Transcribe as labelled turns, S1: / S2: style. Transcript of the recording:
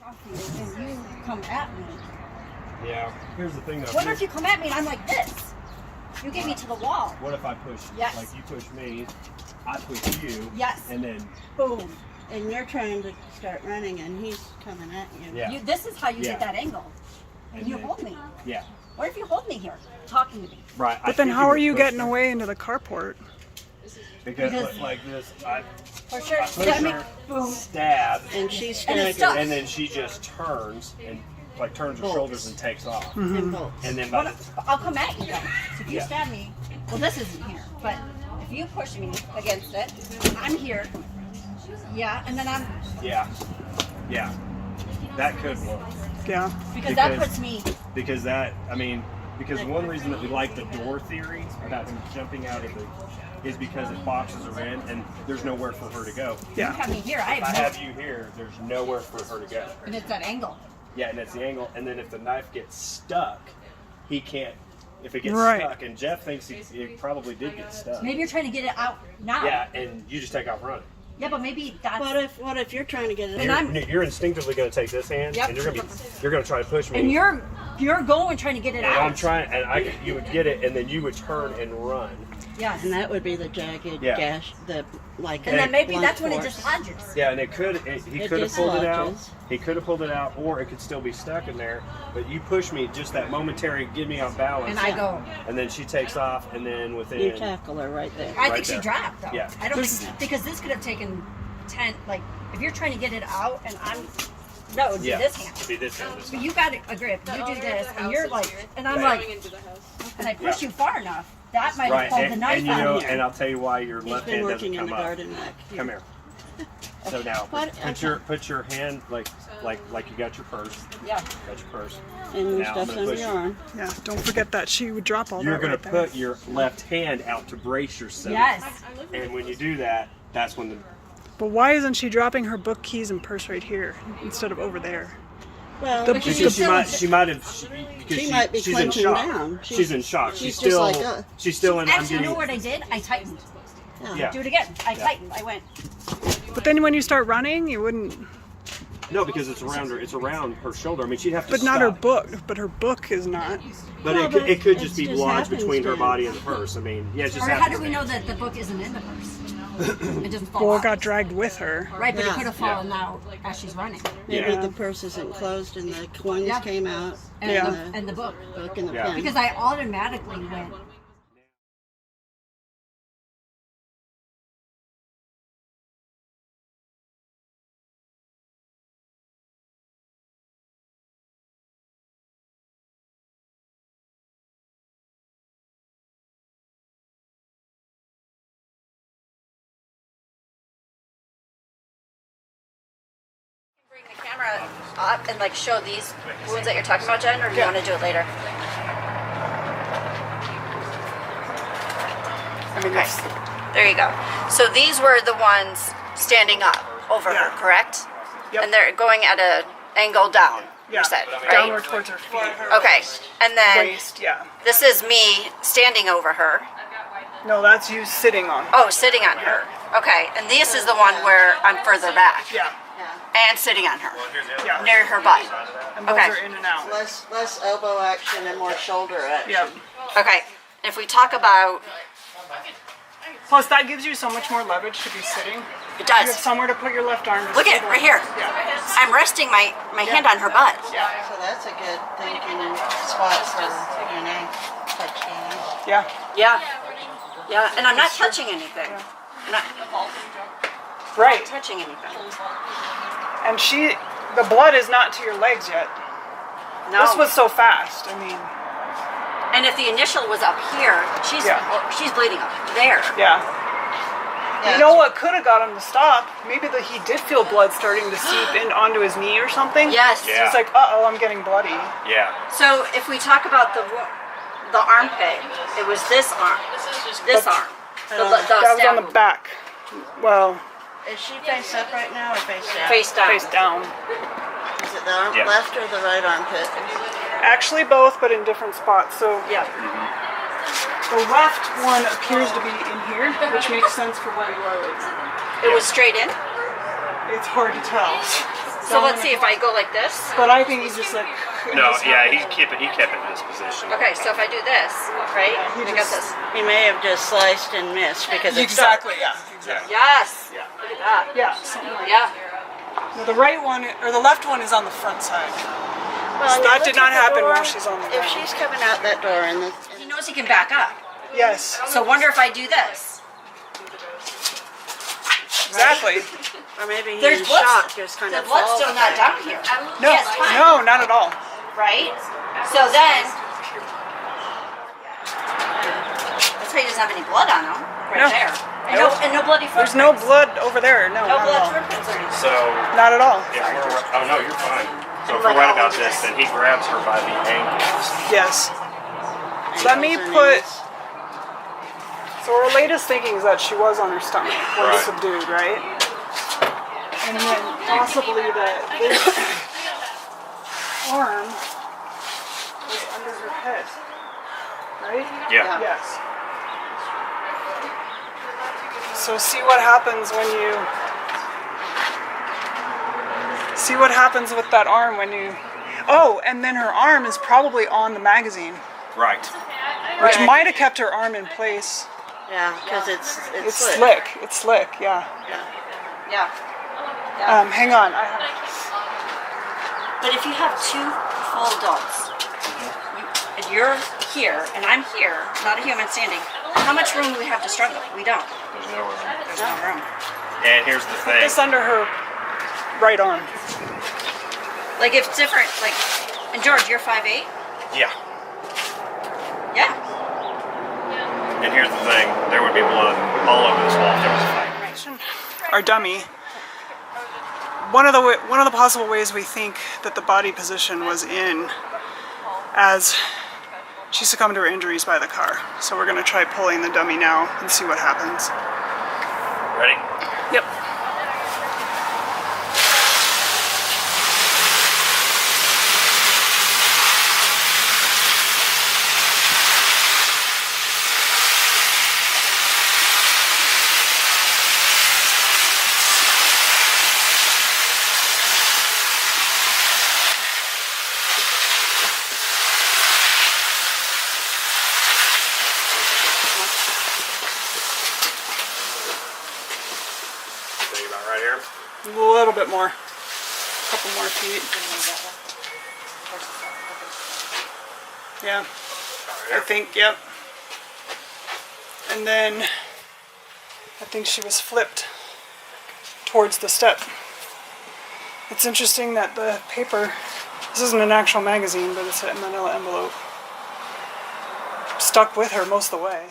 S1: And you come at me.
S2: Yeah. Here's the thing, though.
S1: What if you come at me and I'm like this? You get me to the wall.
S2: What if I push?
S1: Yes.
S2: Like you push me, I push you.
S1: Yes.
S2: And then
S1: boom.
S3: And you're trying to start running, and he's coming at you.
S2: Yeah.
S1: This is how you get that angle. And you hold me.
S2: Yeah.
S1: What if you hold me here, talking to me?
S2: Right.
S4: But then how are you getting away into the carport?
S2: Because like this, I
S1: For sure.
S2: push her,
S1: boom.
S2: stab,
S3: And she's
S1: And it's
S3: stuck.
S1: stuck.
S2: and then she just turns and like turns her
S3: Bolts.
S2: shoulders and takes off.
S3: And bolts.
S2: And then by
S1: Well,
S2: the
S1: I'll come at you then. So if you
S2: Yeah.
S1: stab me, well, this isn't here, but if you push me against it, I'm here. Yeah, and then I'm
S2: yeah, that could work.
S4: Yeah.
S1: because that puts me.
S2: Because that, I mean, because one reason that we like the door theory about him jumping out of the is because it boxes her in and there's nowhere for her to go.
S1: You
S4: Yeah.
S1: have me here. I
S2: If I
S1: have
S2: have you here, there's nowhere for her to go.
S1: and it's that angle.
S2: Yeah, and that's the angle. And then if the knife gets stuck, he can't. If it gets
S4: Right.
S2: stuck, and Jeff thinks it probably did get stuck.
S1: Maybe you're trying to get it out now.
S2: Yeah, and you just take off running.
S1: Yeah, but maybe that's.
S3: What if you're trying to get it?
S1: And I'm-
S2: You're instinctively going to take this hand,
S1: Yep.
S2: and you're going to try to push me.
S1: and you're going trying to get it
S2: and
S1: out.
S2: I'm trying, and you would get it, and then you would turn and run.
S1: Yes.
S3: And that would be the jagged
S2: Yeah.
S3: gash, the like.
S1: And then maybe
S3: blunt
S1: that's when it
S3: force.
S1: dislodges.
S2: Yeah, and he could have pulled it out.
S3: dislodges.
S2: He could have pulled it out, or it could still be stuck in there. But you push me just that momentary, get me off balance,
S1: And I go.
S2: and then she takes off, and then within.
S3: You tackle her right there.
S1: I
S2: Right
S1: think she
S2: there.
S1: dropped though.
S2: Yeah.
S1: I don't think because this could have taken 10. Like if you're trying to get it out, and I'm. No, it would be
S2: Yeah,
S1: this hand.
S2: it'd be this hand. This
S1: But you got a grip. You do this, and you're like, and I'm
S2: Right.
S1: like, and I push you far enough. That might
S2: right,
S1: have pulled the
S2: and
S1: knife
S2: you
S1: out
S2: know,
S1: here.
S2: and I'll tell you why your
S3: He's
S2: left
S3: been
S2: hand
S3: working
S2: doesn't
S3: in the
S2: come up.
S3: garden rack.
S2: Come here. So now,
S3: What?
S2: put your hand like you got your purse.
S1: Yeah.
S2: Got your purse.
S3: And your
S2: Now I'm
S3: stuff's
S2: gonna
S3: under
S2: push
S3: your
S2: you.
S3: arm.
S4: Yeah. Don't forget that she would drop all
S2: You're
S4: that
S2: gonna
S4: right there.
S2: put your left hand out to brace yourself.
S1: Yes.
S2: And when you do that, that's when the
S4: But why isn't she dropping her book, keys, and purse right here instead of over there?
S3: Well,
S4: The-
S1: Because
S2: because
S1: she's
S2: she might have because
S3: She might be
S2: she's in
S3: clenching
S2: shock.
S3: down.
S2: She's in shock.
S3: she's
S2: She's
S3: just
S2: still
S3: like us.
S2: she's still in.
S1: Actually, you
S2: I'm
S1: know
S2: getting,
S1: what I did? I tightened.
S2: yeah.
S1: Do it again. I tightened. I went.
S4: But then when you start running, you wouldn't.
S2: No, because it's around her. It's around her shoulder. I mean, she'd have to.
S4: But not her
S2: stop.
S4: book. But her book is not.
S2: But
S3: No,
S2: it could,
S3: but
S2: it could
S3: it
S2: just be
S3: just
S2: lodged
S3: happens
S2: between her
S3: then.
S2: body and the purse. I mean, yeah, it just
S1: Or how
S2: happens.
S1: do we know that the book isn't in the purse? It doesn't fall
S4: Well, it
S1: out.
S4: got dragged with her.
S1: Right, but it
S3: Yeah.
S1: could have fallen out as she's running.
S3: maybe
S2: Yeah.
S3: the purse isn't closed and the coins
S1: Yeah.
S3: came out.
S1: And,
S4: Yeah.
S1: and the book.
S3: The book and the
S2: Yeah.
S3: pen.
S1: Because I automatically went. Bring the camera up and like show these wounds that you're talking about, Jen, or do you want to do it later? Okay, there you go. So these were the ones standing up over her, correct?
S4: Yep.
S1: And they're going at an angle down,
S4: Yeah.
S1: you said, right?
S4: Downward towards her feet.
S1: Okay, and then
S4: Waist. Yeah.
S1: this is me standing over her.
S4: No, that's you sitting on.
S1: Oh, sitting on her. Okay, and this is the one where I'm further back
S4: Yeah.
S1: and sitting on her,
S4: Yeah.
S1: near her butt.
S4: And those
S1: Okay.
S4: are in and out.
S3: Less elbow action and more shoulder action.
S4: Yeah.
S1: Okay, if we talk about,
S4: Plus, that gives you so much more leverage to be sitting.
S1: it
S4: You have
S1: does.
S4: somewhere to put your left arm. to
S1: Look at it
S4: sit
S1: right
S4: on.
S1: here.
S4: Yeah.
S1: I'm resting my hand on her butt.
S4: Yeah.
S3: So that's a good thinking spot for, touchdown.
S4: Yeah.
S1: Yeah. Yeah, and I'm not touching anything. I'm not
S4: Right.
S1: touching anything.
S4: And the blood is not to your legs yet.
S1: No.
S4: This was so fast. I mean,
S1: And if the initial was up here, she's
S4: Yeah.
S1: she's bleeding up there.
S4: yeah.
S3: Yeah.
S4: You know what could have got him to stop? Maybe he did feel blood starting to seep in onto his knee or something.
S1: Yes.
S2: Yeah.
S4: He's like, uh-oh, I'm getting bloody.
S2: Yeah.
S1: So if we talk about the armpit, it was this arm, this arm. The
S4: That was
S1: stab
S4: on the back. Well,
S3: Is she face up right now or face down?
S1: face down.
S4: face down.
S3: Is it the
S2: Yeah.
S3: left or the right armpit?
S4: Actually both, but in different spots. So
S1: Yeah.
S4: the left one appears to be in here, which makes sense for where you are right now.
S1: It was straight in.
S4: It's hard to tell.
S1: So let's see if I go like this.
S4: But I think he's just like.
S2: No, yeah, he kept it in this position.
S1: Okay, so if I do this, right?
S4: He
S1: I got
S4: just-
S1: this.
S3: He may have just sliced and missed because it's
S4: Exactly. Yeah. Exactly.
S1: Yes.
S2: Yeah.
S1: Look at that.
S4: Yeah. Something like
S1: Yeah.
S4: No, the right one or the left one is on the front side.
S3: Well,
S4: So
S3: you
S4: that
S3: look
S4: did
S3: at
S4: not
S3: the
S4: happen
S3: door.
S4: while she's on the
S3: If
S4: ground.
S3: she's coming out that door and the
S1: He knows he can back up.
S4: Yes.
S1: So wonder if I do this.
S4: Exactly.
S3: or maybe he's
S1: There's
S3: in
S1: blood.
S3: shock, just kind
S1: The
S3: of
S1: blood's
S3: falls
S1: still not
S3: back.
S1: down here.
S4: No.
S1: Yes, fine.
S4: No, not at all.
S1: Right? So then, let's say he doesn't have any blood on him. Right
S4: No.
S1: there. And,
S4: Nope.
S1: no bloody footprints.
S4: There's no blood over there. No.
S1: No
S4: not at
S1: blood
S4: all.
S1: footprints or anything.
S2: So,
S4: Not at all.
S2: if we're, oh no, you're fine. So if we're right about this, then he grabs her by the ankles.
S4: Yes. Let me
S3: Ankles and
S4: put.
S3: knees.
S4: So our latest thinking is that she was on her stomach when
S2: Right.
S4: subdued, right? And then possibly that this arm was under her head, right?
S2: Yeah.
S4: Yes. So see what happens when you. See what happens with that arm when you. Oh, and then her arm is probably on the magazine,
S2: Right.
S4: which
S1: Right.
S4: might have kept her arm in place.
S3: Yeah, because it's
S4: It's
S3: slick.
S4: slick. It's slick. Yeah.
S1: Yeah.
S4: Hang on. I have.
S1: But if you have two full adults, and you're here, and I'm here, not a human standing, how much room do we have to struggle? We don't.
S2: There's no room.
S1: There's no room.
S2: And here's the thing.
S4: This under her right arm.
S1: Like if it's different, like, and George, you're 5'8"?
S2: Yeah.
S1: Yeah.
S2: And here's the thing. There would be blood all over this wall if there was a fight.
S4: Our dummy. One of the possible ways we think that the body position was in as she succumbed to her injuries by the car. So we're gonna try pulling the dummy now and see what happens.
S2: Ready?
S4: Yep.
S2: Think about right here.
S4: A little bit more. A couple more feet. Yeah. I think, yep. And then I think she was flipped towards the step. It's interesting that the paper, this isn't an actual magazine, but it's a manila envelope, stuck with her most of the way.